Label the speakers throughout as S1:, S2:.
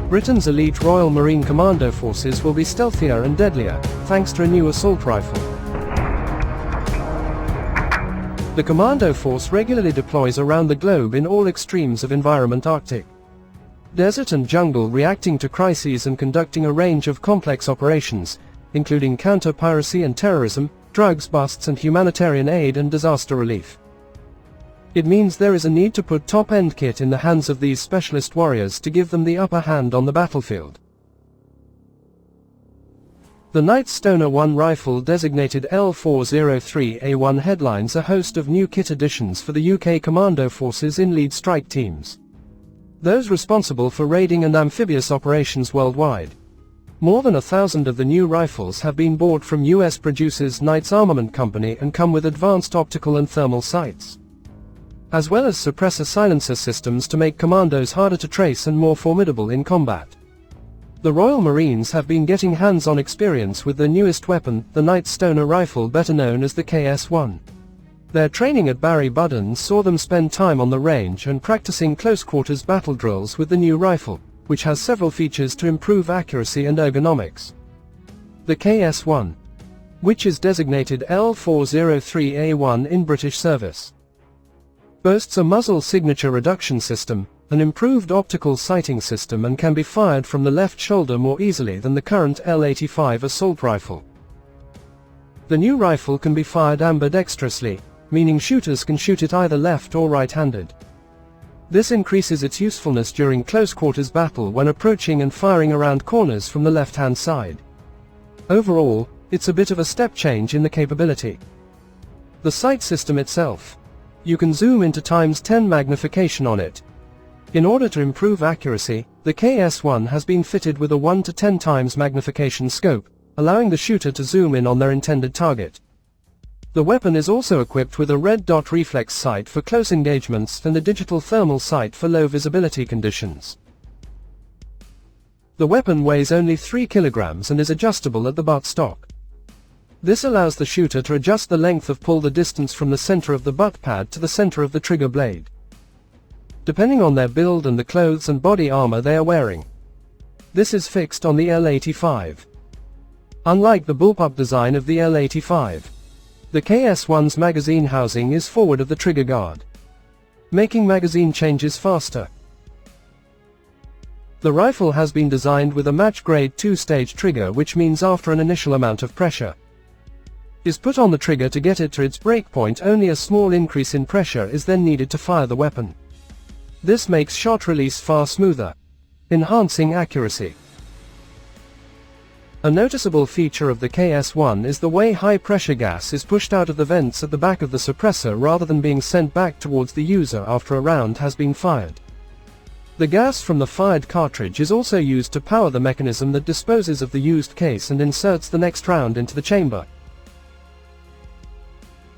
S1: Britain's elite Royal Marine Commando forces will be stealthier and deadlier, thanks to a new assault rifle. The Commando force regularly deploys around the globe in all extremes of environment: Arctic, desert and jungle, reacting to crises and conducting a range of complex operations, including counter-piracy and terrorism, drugs busts and humanitarian aid and disaster relief. It means there is a need to put top-end kit in the hands of these specialist warriors to give them the upper hand on the battlefield. The Knight Stoner 1 rifle, designated L403A1, headlines a host of new kit additions for the UK Commando forces in lead strike teams, those responsible for raiding and amphibious operations worldwide. More than 1,000 of the new rifles have been bought from US producers Knights Armament Company and come with advanced optical and thermal sights, as well as suppressor silencer systems to make commandos harder to trace and more formidable in combat. The Royal Marines have been getting hands-on experience with their newest weapon, the Knight Stoner rifle, better known as the KS-1. Their training at Barry Budden saw them spend time on the range and practicing close-quarters battle drills with the new rifle, which has several features to improve accuracy and ergonomics. The KS-1, which is designated L403A1 in British service, boasts a muzzle signature reduction system, an improved optical sighting system, and can be fired from the left shoulder more easily than the current L85 assault rifle. The new rifle can be fired ambidextrously, meaning shooters can shoot it either left or right-handed. This increases its usefulness during close-quarters battle when approaching and firing around corners from the left-hand side. Overall, it's a bit of a step change in the capability. The sight system itself, you can zoom into ×10 magnification on it. In order to improve accuracy, the KS-1 has been fitted with a 1 to 10 times magnification scope, allowing the shooter to zoom in on their intended target. The weapon is also equipped with a red dot reflex sight for close engagements and a digital thermal sight for low visibility conditions. The weapon weighs only 3 kilograms and is adjustable at the buttstock. This allows the shooter to adjust the length of pull, the distance from the center of the butt pad to the center of the trigger blade, depending on their build and the clothes and body armor they are wearing. This is fixed on the L85. Unlike the bullpup design of the L85, the KS-1's magazine housing is forward of the trigger guard, making magazine changes faster. The rifle has been designed with a match-grade 2-stage trigger, which means after an initial amount of pressure is put on the trigger to get it to its breakpoint, only a small increase in pressure is then needed to fire the weapon. This makes shot release far smoother, enhancing accuracy. A noticeable feature of the KS-1 is the way high-pressure gas is pushed out of the vents at the back of the suppressor rather than being sent back towards the user after a round has been fired. The gas from the fired cartridge is also used to power the mechanism that disposes of the used case and inserts the next round into the chamber.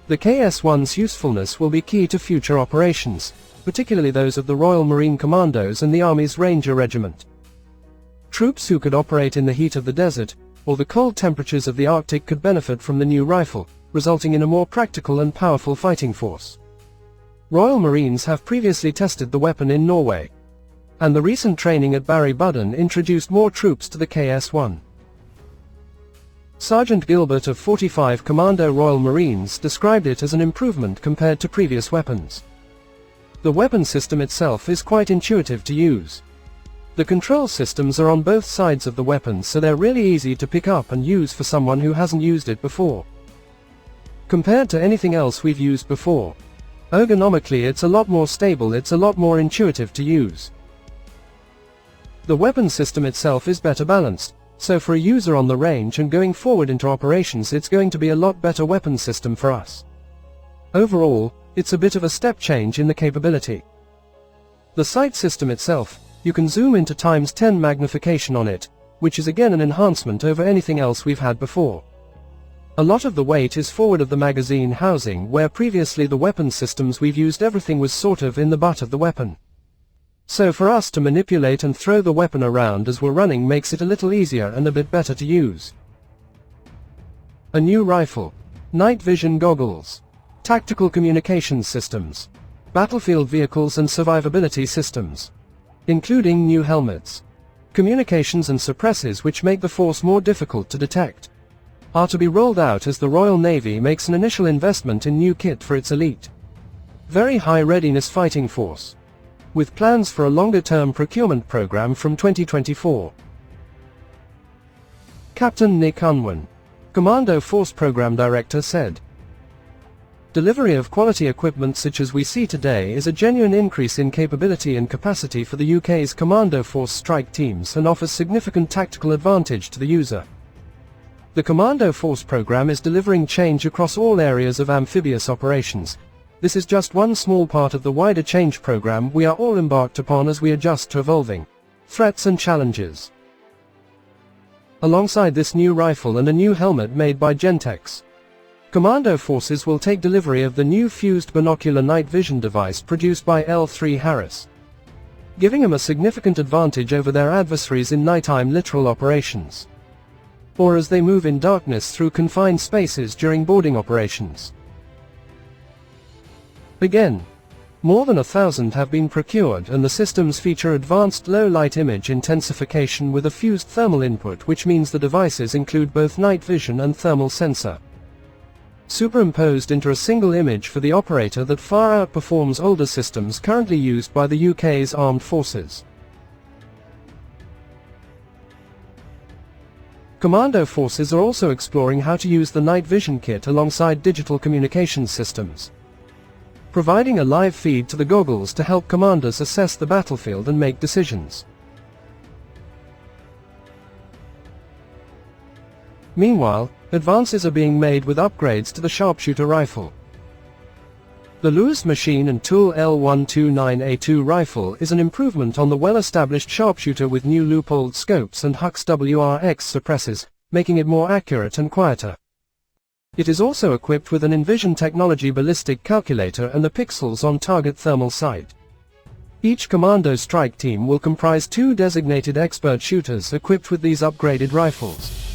S1: The KS-1's usefulness will be key to future operations, particularly those of the Royal Marine Commandos and the Army's Ranger Regiment. Troops who could operate in the heat of the desert, or the cold temperatures of the Arctic, could benefit from the new rifle, resulting in a more practical and powerful fighting force. Royal Marines have previously tested the weapon in Norway, and the recent training at Barry Budden introduced more troops to the KS-1. Sergeant Gilbert of 45 Commando Royal Marines described it as an improvement compared to previous weapons. The weapon system itself is quite intuitive to use. The control systems are on both sides of the weapon, so they're really easy to pick up and use for someone who hasn't used it before. Compared to anything else we've used before, ergonomically it's a lot more stable, it's a lot more intuitive to use. The weapon system itself is better balanced, so for a user on the range and going forward into operations, it's going to be a lot better weapon system for us. Overall, it's a bit of a step change in the capability. The sight system itself, you can zoom into ×10 magnification on it, which is again an enhancement over anything else we've had before. A lot of the weight is forward of the magazine housing, where previously the weapon systems we've used everything was sort of in the butt of the weapon. So for us to manipulate and throw the weapon around as we're running makes it a little easier and a bit better to use. A new rifle, night vision goggles, tactical communications systems, battlefield vehicles and survivability systems, including new helmets, communications and suppresses which make the force more difficult to detect, are to be rolled out as the Royal Navy makes an initial investment in new kit for its elite, very high readiness fighting force, with plans for a longer-term procurement program from 2024. Captain Nick Unwin, Commando Force Program Director, said, "Delivery of quality equipment such as we see today is a genuine increase in capability and capacity for the UK's Commando Force strike teams and offers significant tactical advantage to the user. The Commando Force program is delivering change across all areas of amphibious operations. This is just one small part of the wider change program we are all embarked upon as we adjust to evolving threats and challenges." Alongside this new rifle and a new helmet made by Gentex, Commando Forces will take delivery of the new fused binocular night vision device produced by L3 Harris, giving them a significant advantage over their adversaries in nighttime littoral operations, or as they move in darkness through confined spaces during boarding operations. Again, more than 1,000 have been procured, and the systems feature advanced low-light image intensification with a fused thermal input, which means the devices include both night vision and thermal sensor, superimposed into a single image for the operator that far outperforms older systems currently used by the UK's armed forces. Commando Forces are also exploring how to use the night vision kit alongside digital communications systems, providing a live feed to the goggles to help commanders assess the battlefield and make decisions. Meanwhile, advances are being made with upgrades to the sharpshooter rifle. The Lewis Machine and Tool L129A2 rifle is an improvement on the well-established sharpshooter with new loopholed scopes and Hux WRX suppresses, making it more accurate and quieter. It is also equipped with an Envision Technology ballistic calculator and the pixels on target thermal sight. Each Commando strike team will comprise 2 designated expert shooters equipped with these upgraded rifles.